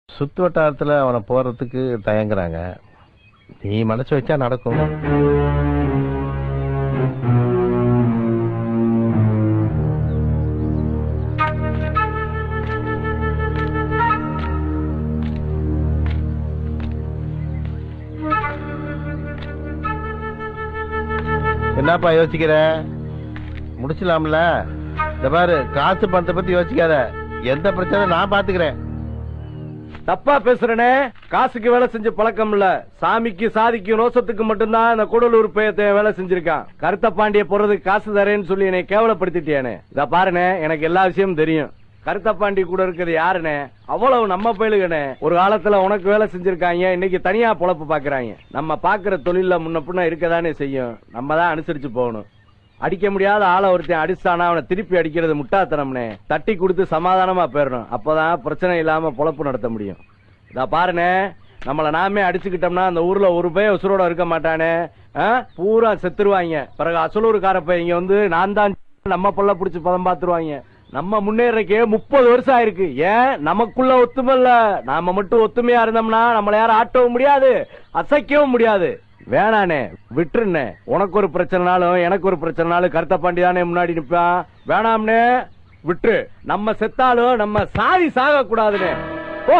சுத்து வட்டாரத்துல அவனை போறதுக்கு தயங்குறாங்க. நீ மனசு வச்சா நடக்கும். என்னப்பா யோசிக்கிற? முடிச்சலாம்ல. இந்த பாரு, காசு பணத்தை பத்தி யோசிக்காத. எந்த பிரச்சனை நான் பாத்துக்கிறேன். தப்பா பேசுறனே. காசுக்கு வேலை செஞ்ச பழக்கம் இல்ல. சாமிக்கு சாதிக்கு ரோசத்துக்கு மட்டும்தான் இந்த கூடலூர் பேயத்தை வேலை செஞ்சிருக்கான். கருத்த பாண்டிய போறதுக்கு காசு தரேன்னு சொல்லி என்னை கேவலப்படுத்திட்டியானே. இத பாருனே, எனக்கு எல்லா விஷயமும் தெரியும். கருத்த பாண்டி கூட இருக்கிறது யாருனே? அவ்வளவு நம்ம பயிலுகனே. ஒரு காலத்துல உனக்கு வேலை செஞ்சிருக்காங்க, இன்னைக்கு தனியா பொழப்பு பாக்குறாங்க. நம்ம பாக்குற தொழில முன்ன பின்ன இருக்கதானே செய்யும். நம்ம தான் அனுசரிச்சு போகணும். அடிக்க முடியாத ஆளை ஒருத்தன் அடிச்சானா அவனை திருப்பி அடிக்கிறது முட்டாத்தனம்னே. தட்டி கொடுத்து சமாதானமா போயிடணும். அப்பதான் பிரச்சனை இல்லாம பொழப்பு நடத்த முடியும். இத பாருனே, நம்மள நாமே அடிச்சுக்கிட்டோம்னா அந்த ஊர்ல ஒரு பைய உசுரோட இருக்க மாட்டானே. பூரா செத்துருவாங்க. பிறகு அசலூருக்கார பையங்க வந்து நான் தான் நம்ம பொல்ல புடிச்சு பதம் பாத்துருவாங்க. நம்ம முன்னேறக்கே 30 வருஷம் ஆயிருக்கு. ஏன் நமக்குள்ள ஒத்துமை இல்ல. நாம மட்டும் ஒத்துமையா இருந்தோம்னா நம்மள யாரும் ஆட்டவும் முடியாது, அசைக்கவும் முடியாது. வேணானே, விட்டுருனே. உனக்கு ஒரு பிரச்சனைனாலும் எனக்கு ஒரு பிரச்சனைனாலும் கருத்த பாண்டி தானே முன்னாடி நிப்பான். வேணாம்னே, விட்டுரு. நம்ம செத்தாலும் நம்ம சாதி சாக கூடாதுன்னு. ஓ